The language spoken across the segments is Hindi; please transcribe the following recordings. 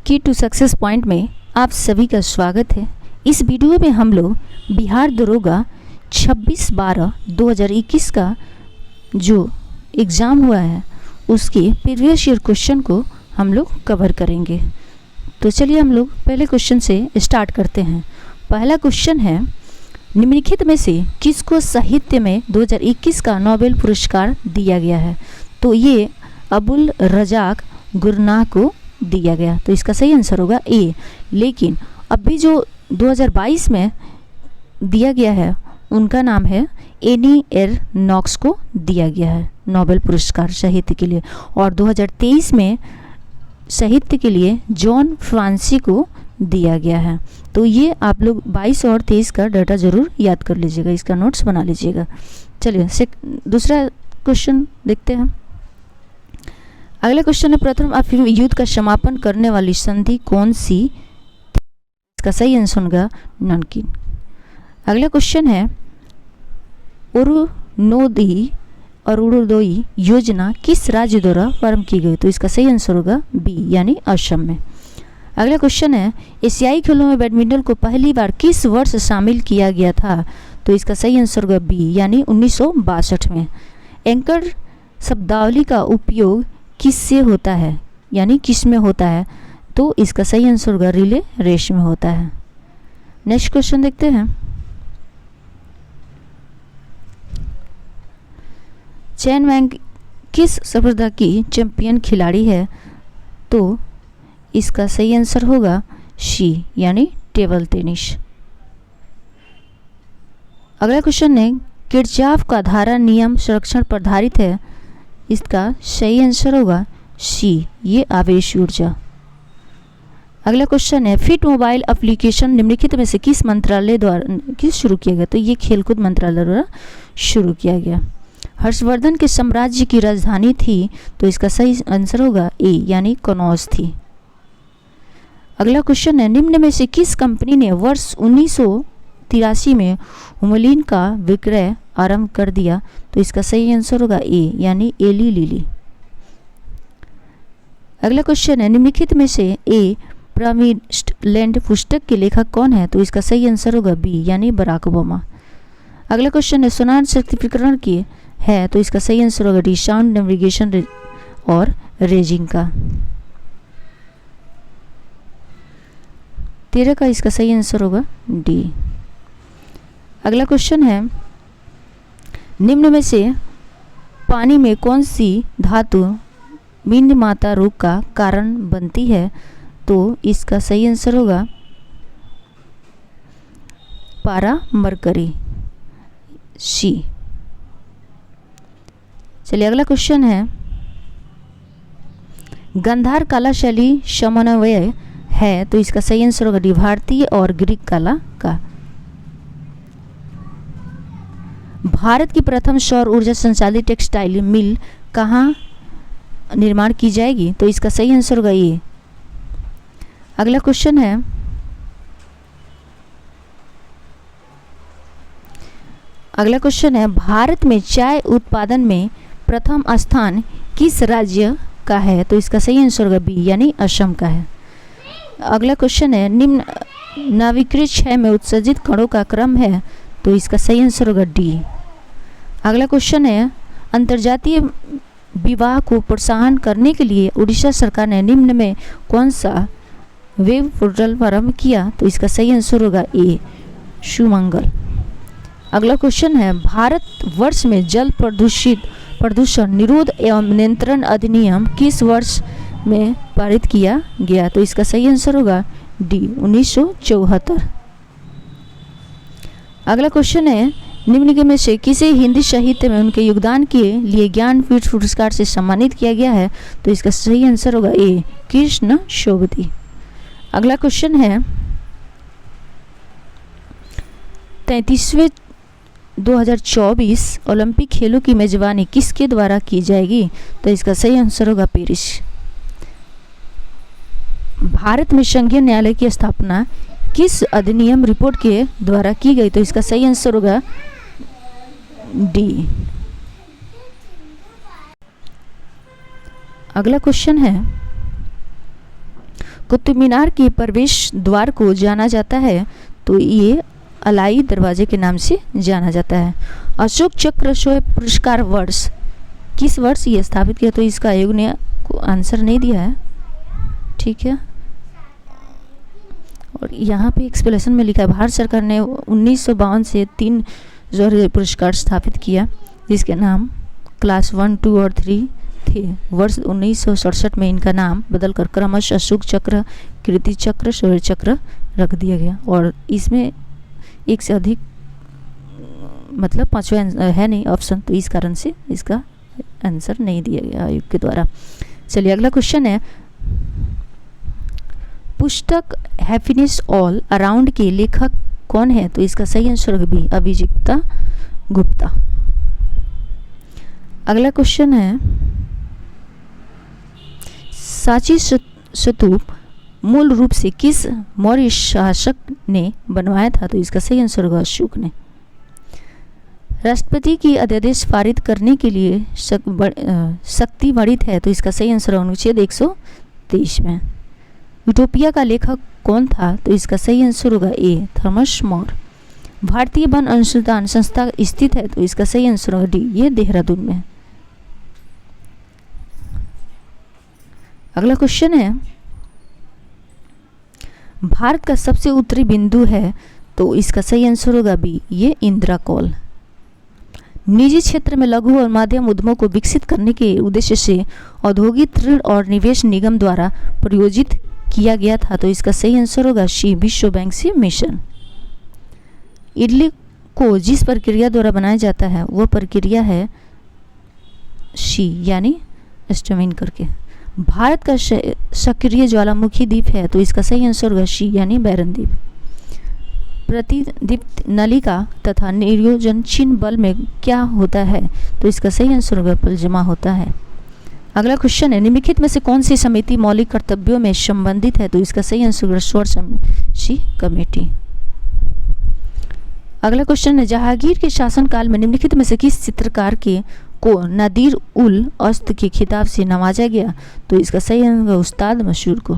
की टू सक्सेस पॉइंट में आप सभी का स्वागत है। इस वीडियो में हम लोग बिहार दरोगा 26/12/2021 का जो एग्ज़ाम हुआ है उसके प्रीवियस ईयर क्वेश्चन को हम लोग कवर करेंगे। तो चलिए हम लोग पहले क्वेश्चन से स्टार्ट करते हैं। पहला क्वेश्चन है, निम्नलिखित में से किसको साहित्य में 2021 का नोबेल पुरस्कार दिया गया है? तो ये अबुल रज़ाक गुरनाह को दिया गया। तो इसका सही आंसर होगा ए। लेकिन अभी जो 2022 में दिया गया है उनका नाम है एनी एर नॉक्स को दिया गया है नोबेल पुरस्कार साहित्य के लिए, और 2023 में साहित्य के लिए जॉन फ्रांसी को दिया गया है। तो ये आप लोग 22 और 23 का डाटा ज़रूर याद कर लीजिएगा, इसका नोट्स बना लीजिएगा। चलिए दूसरा क्वेश्चन देखते हैं। अगला क्वेश्चन है, प्रथम अफीम युद्ध का समापन करने वाली संधि कौन सी? इसका सही आंसर होगा ननकीन। अगला क्वेश्चन है, अरुणोदय योजना किस राज्य द्वारा प्रारंभ की गई? तो इसका सही आंसर होगा बी यानी असम में। अगला क्वेश्चन है, एशियाई खेलों में बैडमिंटन को पहली बार किस वर्ष शामिल किया गया था? तो इसका सही आंसर होगा बी यानी 1962 में। एंकर शब्दावली का उपयोग किससे होता है यानी किस में होता है? तो इसका सही आंसर होगा रिले रेस में होता है। नेक्स्ट क्वेश्चन देखते हैं। चेन वैंग किस स्पर्धा की चैंपियन खिलाड़ी है? तो इसका सही आंसर होगा सी यानी टेबल टेनिस। अगला क्वेश्चन है, किरचॉफ का धारा नियम संरक्षण पर आधारित है। इसका सही आंसर होगा सी ये आवेश ऊर्जा। अगला क्वेश्चन है, फिट मोबाइल एप्लीकेशन निम्नलिखित में से किस मंत्रालय द्वारा शुरू किया गया? तो ये खेलकूद मंत्रालय द्वारा शुरू किया गया। हर्षवर्धन के साम्राज्य की राजधानी थी? तो इसका सही आंसर होगा ए यानी कनौज थी। अगला क्वेश्चन है, निम्न में से किस कंपनी ने वर्ष 1983 में हुमलिन का विक्रय आरंभ कर दिया? तो इसका सही आंसर होगा ए यानी एली लिली। अगला क्वेश्चन है, निम्नलिखित में से ए प्रॉमिस्ड लैंड पुस्तक के लेखक कौन है? तो इसका सही आंसर होगा बी यानी बराक ओबामा। अगला क्वेश्चन है, सोनार शक्तिकरण की है? तो इसका सही आंसर होगा डी साउंड नेविगेशन और रेजिंग का। 13 का इसका सही आंसर होगा डी। अगला क्वेश्चन है, निम्न में से पानी में कौन सी धातु मीन माता रोग का कारण बनती है? तो इसका सही आंसर होगा पारा मरकरी सी। चलिए अगला क्वेश्चन है, गंधार कला शैली समन्वय है? तो इसका सही आंसर होगा डी भारतीय और ग्रीक कला का। भारत की प्रथम सौर ऊर्जा संचालित टेक्सटाइल मिल कहाँ निर्माण की जाएगी? तो इसका सही आंसर होगा ये। अगला क्वेश्चन है, भारत में चाय उत्पादन में प्रथम स्थान किस राज्य का है? तो इसका सही आंसर होगा बी यानी असम का है। अगला क्वेश्चन है, निम्न नाभिकीय क्षय में उत्सर्जित कणों का क्रम है? तो इसका सही आंसर होगा डी। अगला क्वेश्चन है, अंतर्जातीय विवाह को प्रोत्साहन करने के लिए उड़ीसा सरकार ने निम्न में कौन सा वेब पोर्टल प्रारंभ किया? तो इसका सही आंसर होगा ए सुमंगल। अगला क्वेश्चन है, भारत वर्ष में जल प्रदूषण निरोध एवं नियंत्रण अधिनियम किस वर्ष में पारित किया गया? तो इसका सही आंसर होगा डी 1974। अगला क्वेश्चन है, निम्न में से किसे हिंदी साहित्य में उनके योगदान के लिए ज्ञानपीठ पुरस्कार से सम्मानित किया गया है? तो इसका सही आंसर होगा ए कृष्ण शोभती। अगला क्वेश्चन है, 33वें 2024 ओलंपिक खेलों की मेजबानी किसके द्वारा की जाएगी? तो इसका सही आंसर होगा पेरिस। भारत में संघीय न्यायालय की स्थापना किस अधिनियम रिपोर्ट के द्वारा की गई? तो इसका सही आंसर होगा डी। अगला क्वेश्चन है, कुतुब मीनार के प्रवेश द्वार को जाना जाता है तो ये अलाई दरवाजे के नाम से जाना जाता है। अशोक चक्र शौर्य पुरस्कार वर्ष किस वर्ष ये स्थापित किया, तो इसका आयोग ने आंसर नहीं दिया है, ठीक है। और यहाँ पे एक्सप्लेनेशन में लिखा है भारत सरकार ने 1952 से 3 शौर्य पुरस्कार स्थापित किया, जिसके नाम क्लास 1, 2 और 3 थे। वर्ष 1967 में इनका नाम बदलकर क्रमशः अशोक चक्र, कीर्ति चक्र, शौर्य चक्र रख दिया गया। और इसमें एक से अधिक मतलब 5वां है नहीं ऑप्शन, तो इस कारण से इसका आंसर नहीं दिया गया आयोग के द्वारा। चलिए अगला क्वेश्चन है, पुस्तक हैप्पीनेस ऑल अराउंड के लेखक कौन है, तो इसका सही आंसर भी अभिजिता गुप्ता। अगला क्वेश्चन है, सांची स्तूप मूल रूप से किस मौर्य शासक ने बनवाया था, तो इसका सही आंसर होगा अशोक ने। राष्ट्रपति की अध्यादेश पारित करने के लिए शक्ति बढ़ित है, तो इसका सही आंसर अनुच्छेद 123 में। यूटोपिया का लेखक कौन था, तो इसका सही आंसर होगा ए थॉमस मोर। भारतीय वन अनुसंधान संस्था स्थित है, तो इसका सही आंसर होगा डी, ये देहरादून में। अगला क्वेश्चन है, भारत का सबसे उत्तरी बिंदु है, तो इसका सही आंसर होगा बी, ये इंदिरा कॉल। निजी क्षेत्र में लघु और मध्यम उद्यमों को विकसित करने के उद्देश्य से औद्योगिक ऋण और निवेश निगम द्वारा प्रायोजित किया गया था, तो इसका सही आंसर होगा सी, विश्व बैंक से मिशन। इडली को जिस प्रक्रिया द्वारा बनाया जाता है वह प्रक्रिया है सी, यानी स्टमिंग करके। भारत का सक्रिय ज्वालामुखी द्वीप है, तो इसका सही आंसर होगा सी, यानी बैरन द्वीप। प्रतिदीप्त नलिका तथा नियोजनशील बल में क्या होता है, तो इसका सही आंसर होगा बल जमा होता है। अगला क्वेश्चन है, निम्नलिखित में से कौन सी समिति मौलिक कर्तव्यों में संबंधित है, तो इसका सही आंसर होगा सर्वसम्मति कमेटी। अगला क्वेश्चन है, जहांगीर के शासनकाल में निम्नलिखित में से किस चित्रकार को नादिर उल औस्त के खिताब से नवाजा गया, तो इसका सही आंसर उस्ताद मशहूर को।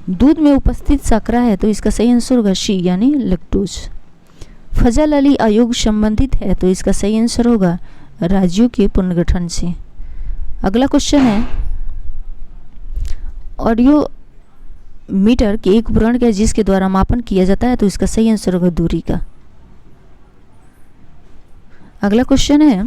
दूध में उपस्थित शर्करा है, तो इसका सही आंसर होगा सी, यानी लैक्टोज। फजल अली आयोग संबंधित है, तो इसका सही आंसर होगा राज्यों के पुनर्गठन से। अगला क्वेश्चन है, ऑडियो मीटर के एक उपकरण क्या जिसके द्वारा मापन किया जाता है, तो इसका सही आंसर होगा दूरी का। अगला क्वेश्चन है,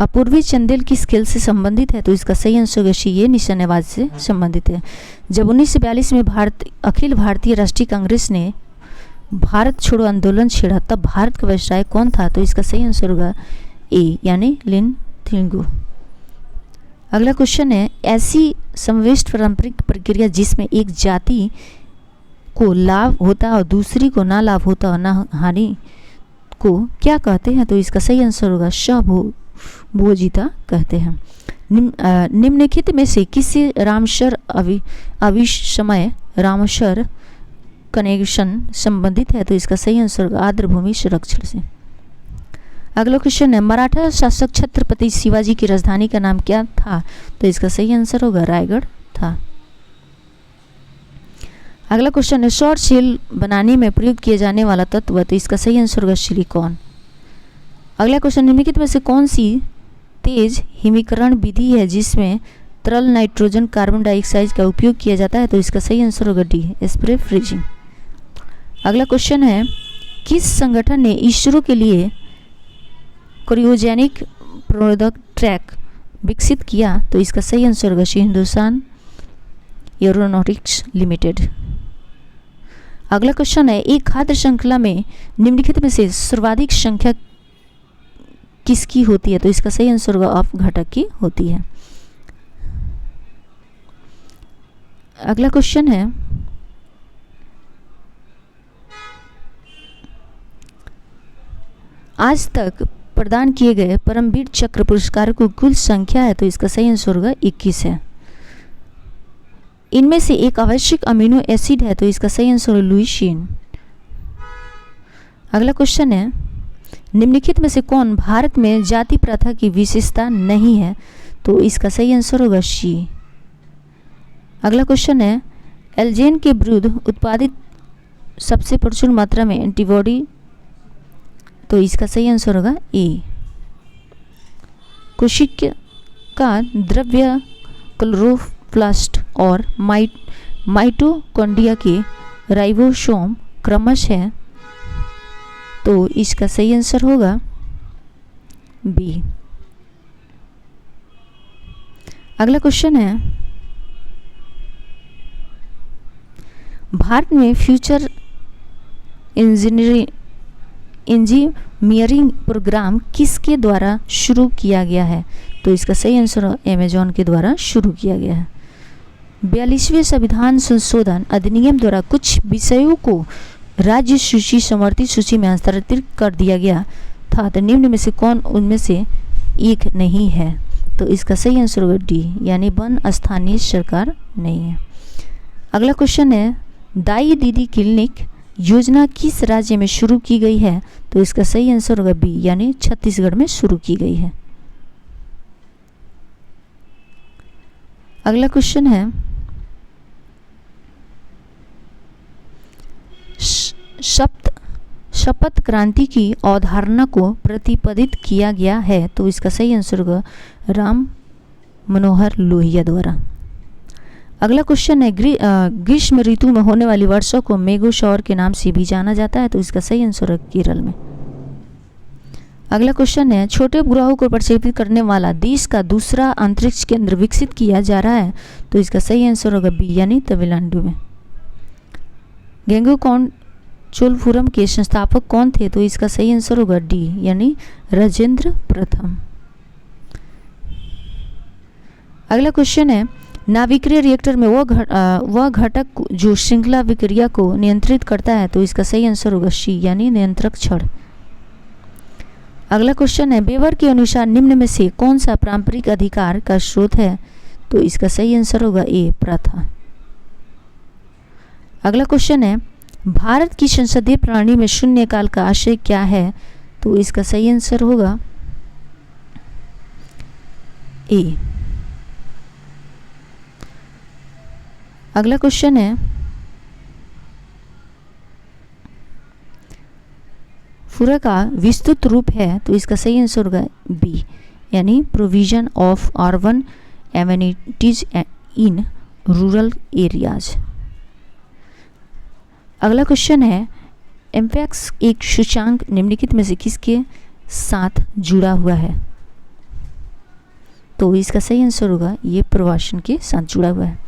अपूर्वी चंदेल किस खेल से संबंधित है, तो इसका सही आंसर होगा सी, ये निशानेबाज से संबंधित है। जब 1942 में अखिल भारतीय राष्ट्रीय कांग्रेस ने भारत छोड़ो आंदोलन छेड़ा, तब भारत का व्यवसाय कौन था, तो इसका सही आंसर होगा ए, यानी लिन थिंगू। अगला क्वेश्चन है, ऐसी समवेष्ट पारंपरिक प्रक्रिया जिसमें एक जाति को लाभ होता है और दूसरी को ना लाभ होता और ना हानि को क्या कहते हैं, तो इसका सही आंसर होगा सहभोजिता कहते हैं। निम्नलिखित में से किससे रामसर अविस्मय रामसर कनेक्शन संबंधित है, तो इसका सही आंसर होगा आर्द्रभूमि संरक्षण से। अगला क्वेश्चन है, मराठा शासक छत्रपति शिवाजी की राजधानी का नाम क्या था, तो इसका सही आंसर होगा रायगढ़ था। अगला क्वेश्चन है, सौर सेल बनाने में प्रयोग किया जाने वाला तत्व, तो इसका सही आंसर होगा सिलिकॉन। अगला क्वेश्चन, निम्नलिखित में से कौन सी तेज हिमीकरण विधि है जिसमें तरल नाइट्रोजन कार्बन डाइऑक्साइड का उपयोग किया जाता है, तो इसका सही आंसर होगा डी, स्प्रे फ्रीजिंग। अगला क्वेश्चन है, किस संगठन ने इसरो के लिए क्रायोजेनिक प्रोडक्ट ट्रैक विकसित किया, तो इसका सही आंसर होगा हिंदुस्तान एरोनॉटिक्स लिमिटेड। अगला क्वेश्चन है, एक खाद्य श्रृंखला में निम्नलिखित में से सर्वाधिक संख्या किसकी होती है, तो इसका सही आंसर होगा अपघटक की होती है। अगला क्वेश्चन है, आज तक प्रदान किए गए परमवीर चक्र पुरस्कार की कुल संख्या है, तो इसका सही आंसर होगा 21 है। इनमें से एक आवश्यक अमीनो एसिड है, तो इसका सही आंसर है लुईसिन। अगला क्वेश्चन है, निम्नलिखित में से कौन भारत में जाति प्रथा की विशेषता नहीं है, तो इसका सही आंसर होगा सी, अगला क्वेश्चन है एल्जेन के विरुद्ध उत्पादित सबसे प्रचुर मात्रा में एंटीबॉडी, तो इसका सही आंसर होगा ए। कोशिका का द्रव्य क्लोरोप्लास्ट और माइटोकॉन्ड्रिया के राइबोसोम क्रमश है, तो इसका सही आंसर होगा बी। अगला क्वेश्चन है भारत में फ्यूचर इंजीनियरिंग प्रोग्राम किसके द्वारा शुरू किया गया है, तो इसका सही आंसर अमेजॉन के द्वारा शुरू किया गया है। 42वें संविधान संशोधन अधिनियम द्वारा कुछ विषयों को राज्य सूची समर्थित सूची में स्थानांतरित कर दिया गया था, तो निम्न में से कौन उनमें से एक नहीं है, तो इसका सही आंसर होगा डी, यानी वन स्थानीय सरकार नहीं है। अगला क्वेश्चन है दाई दीदी क्लिनिक योजना किस राज्य में शुरू की गई है, तो इसका सही आंसर होगा बी, यानी छत्तीसगढ़ में शुरू की गई है। अगला क्वेश्चन है शपथ क्रांति की अवधारणा को प्रतिपादित किया गया है, तो इसका सही आंसर होगा राम मनोहर लोहिया द्वारा। अगला क्वेश्चन है ग्रीष्म ऋतु में होने वाली वर्षा को मेघो शॉवर के नाम से भी जाना जाता है, तो इसका सही आंसर है केरल में। अगला क्वेश्चन है छोटे उपग्रहों को प्रक्षेपित करने वाला देश का दूसरा अंतरिक्ष केंद्र विकसित किया जा रहा है, तो इसका सही आंसर होगा बी, यानी तमिलनाडु में। गेंगुकोन-चोलपुरम के संस्थापक कौन थे, तो इसका सही आंसर होगा डी, यानी राजेंद्र प्रथम। अगला क्वेश्चन है नाभिकीय रिएक्टर में वह घटक जो श्रृंखला विक्रिया को नियंत्रित करता है, तो इसका सही आंसर होगा सी, यानी नियंत्रक छड़। अगला क्वेश्चन है वेबर के अनुसार निम्न में से कौन सा पारंपरिक अधिकार का स्रोत है, तो इसका सही आंसर होगा ए, प्रथा। अगला क्वेश्चन है भारत की संसदीय प्रणाली में शून्यकाल का आशय क्या है, तो इसका सही आंसर होगा ए। अगला क्वेश्चन है पूरा का विस्तृत रूप है, तो इसका सही आंसर होगा बी, यानी provision of urban amenities in rural areas. अगला क्वेश्चन है एम्पैक्स एक सूचकांक निम्नलिखित में से किसके साथ जुड़ा हुआ है, तो इसका सही आंसर होगा ये प्रवासन के साथ जुड़ा हुआ है।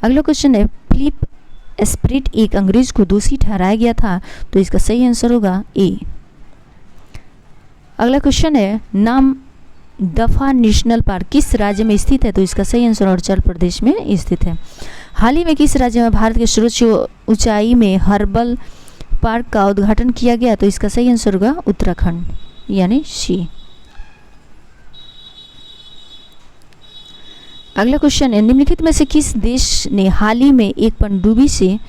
अगला क्वेश्चन है फिलिप एस्प्रेट एक अंग्रेज को दोषी ठहराया गया था, तो इसका सही आंसर होगा ए। अगला क्वेश्चन है नाम दफा नेशनल पार्क किस राज्य में स्थित है, तो इसका सही आंसर अरुणाचल प्रदेश में स्थित है। हाल ही में किस राज्य में भारत के सर्वोच्च ऊंचाई में हर्बल पार्क का उद्घाटन किया गया, तो इसका सही आंसर होगा उत्तराखंड, यानी सी। अगला क्वेश्चन है निम्नलिखित में से किस देश ने हाल ही में एक पनडुब्बी से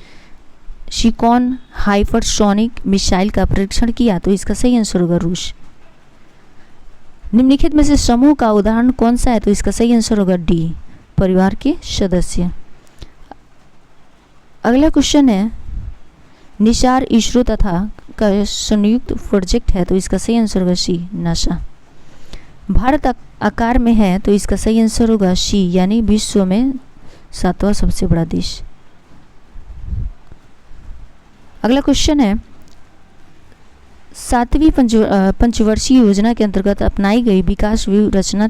शिकॉन हाइपरसोनिक मिसाइल का परीक्षण किया, तो इसका सही आंसर होगा रूस। निम्नलिखित में से समूह का उदाहरण कौन सा है, तो इसका सही आंसर होगा डी, परिवार के सदस्य। अगला क्वेश्चन है निसार इसरो तथा का संयुक्त प्रोजेक्ट है, तो इसका सही आंसर होगा सी, नासा। भारत आकार में है, तो इसका सही आंसर होगा सी, यानी विश्व में 7वां सबसे बड़ा देश। अगला क्वेश्चन है 7वीं पंचवर्षीय योजना के अंतर्गत अपनाई गई विकास व्यूह रचना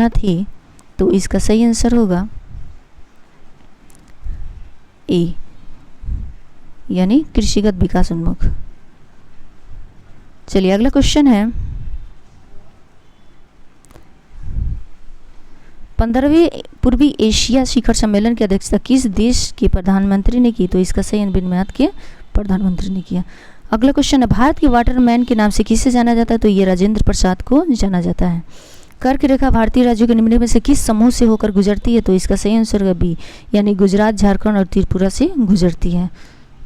थी, तो इसका सही आंसर होगा ए, यानी कृषिगत विकास उन्मुख। चलिए अगला क्वेश्चन है 15वें पूर्वी एशिया शिखर सम्मेलन की अध्यक्षता किस देश के प्रधानमंत्री ने की, तो इसका सही बिन मियाद के प्रधानमंत्री ने किया। अगला क्वेश्चन है भारत के वाटरमैन के नाम से किसे जाना जाता है, तो ये राजेंद्र प्रसाद को जाना जाता है। कर्क रेखा भारतीय राज्यों के निम्न में से किस समूह से होकर गुजरती है, तो इसका सही आंसर है बी, यानी गुजरात, झारखंड और त्रिपुरा से गुजरती है।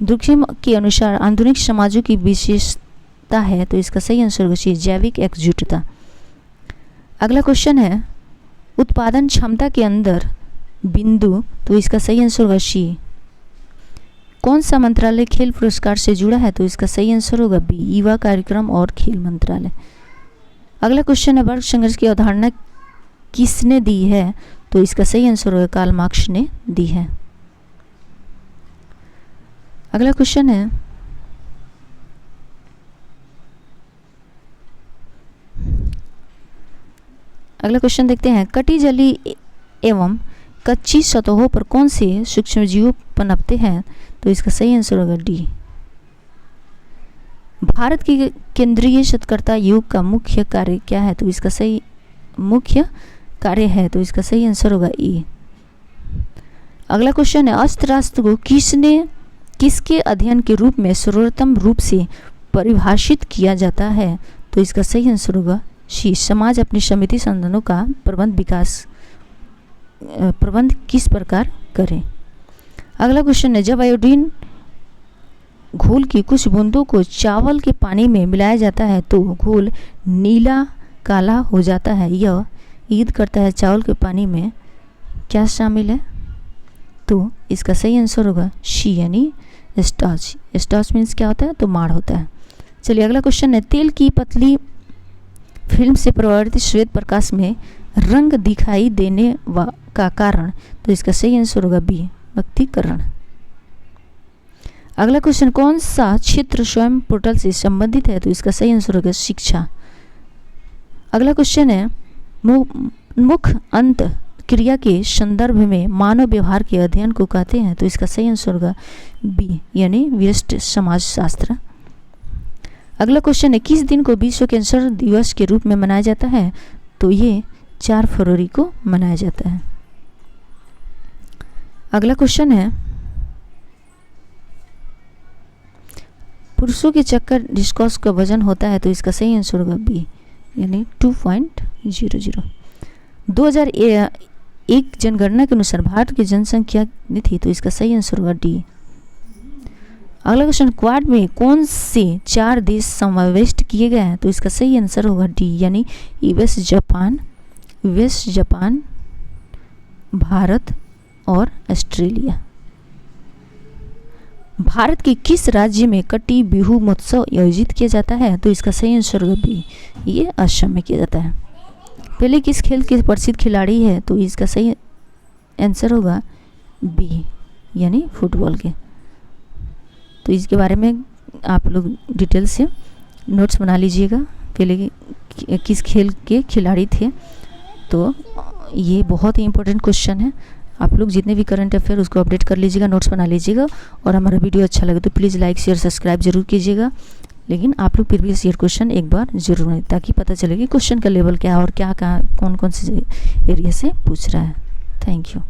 दुर्खिम के अनुसार आधुनिक समाजों की विशेषता है, तो इसका सही आंसर होगा जैविक एकजुटता। अगला क्वेश्चन है उत्पादन क्षमता के अंदर बिंदु, तो इसका सही आंसर होगा सी। कौन सा मंत्रालय खेल पुरस्कार से जुड़ा है, तो इसका सही आंसर होगा बी, युवा कार्यक्रम और खेल मंत्रालय। अगला क्वेश्चन है वर्ग संघर्ष की अवधारणा किसने दी है, तो इसका सही आंसर होगा कार्ल मार्क्स ने दी है। अगला क्वेश्चन है देखते हैं, कटी जलीय एवं कच्ची सतहों पर कौन से सूक्ष्मजीव पनपते हैं, तो इसका सही आंसर होगा डी। भारत की केंद्रीय शतकर्ता युग का मुख्य कार्य क्या है, तो इसका सही मुख्य कार्य है, तो इसका सही आंसर होगा ई। अगला क्वेश्चन है अर्थशास्त्र को किसके अध्ययन के रूप में सर्वोत्तम रूप से परिभाषित किया जाता है, तो इसका सही आंसर होगा सी, समाज अपनी समिति संसाधनों का प्रबंध किस प्रकार करें। अगला क्वेश्चन है जब आयोडीन घोल की कुछ बूंदों को चावल के पानी में मिलाया जाता है तो घोल नीला काला हो जाता है, यह ईद करता है चावल के पानी में क्या शामिल है, तो इसका सही आंसर होगा सी यानी स्टार्च। स्टार्च मीन्स क्या होता है, तो माड़ होता है। चलिए अगला क्वेश्चन है तेल की पतली फिल्म से परावर्तित श्वेत प्रकाश में रंग दिखाई देने का कारण, तो इसका सही आंसर होगा बी, व्यक्तीकरण। अगला क्वेश्चन कौन सा क्षेत्र स्वयं पोर्टल से संबंधित है, तो इसका सही आंसर होगा शिक्षा। अगला क्वेश्चन है मुख अंत क्रिया के संदर्भ में मानव व्यवहार के अध्ययन को कहते हैं, तो इसका सही आंसर होगा बी यानी व्यष्टि समाजशास्त्र। अगला क्वेश्चन है किस दिन को विश्व कैंसर दिवस के रूप में मनाया जाता है, तो ये 4 फरवरी को मनाया जाता है। अगला क्वेश्चन है पुरुषों के चक्कर डिस्कस का वजन होता है, तो इसका सही आंसर होगा बी यानी 2.00। 2001 जनगणना के अनुसार भारत की जनसंख्या कितनी थी, तो इसका सही आंसर होगा डी। अगला क्वेश्चन क्वाड में कौन से 4 देश समाविष्ट किए गए हैं, तो इसका सही आंसर होगा डी यानी यूएस जापान भारत और ऑस्ट्रेलिया। भारत के किस राज्य में कटी बिहू महोत्सव आयोजित किया जाता है, तो इसका सही आंसर होगा बी, ये असम में किया जाता है। पहले किस खेल के प्रसिद्ध खिलाड़ी है, तो इसका सही आंसर होगा बी यानी फुटबॉल के। तो इसके बारे में आप लोग डिटेल से नोट्स बना लीजिएगा, पहले किस खेल के खिलाड़ी थे, तो ये बहुत ही इंपॉर्टेंट क्वेश्चन है। आप लोग जितने भी करंट अफेयर उसको अपडेट कर लीजिएगा, नोट्स बना लीजिएगा, और हमारा वीडियो अच्छा लगे तो प्लीज़ लाइक शेयर सब्सक्राइब जरूर कीजिएगा। लेकिन आप लोग प्रीवियस ईयर क्वेश्चन एक बार जरूर लें ताकि पता चले कि क्वेश्चन का लेवल क्या है और क्या कहाँ कौन कौन से एरिया से पूछ रहा है। Thank you.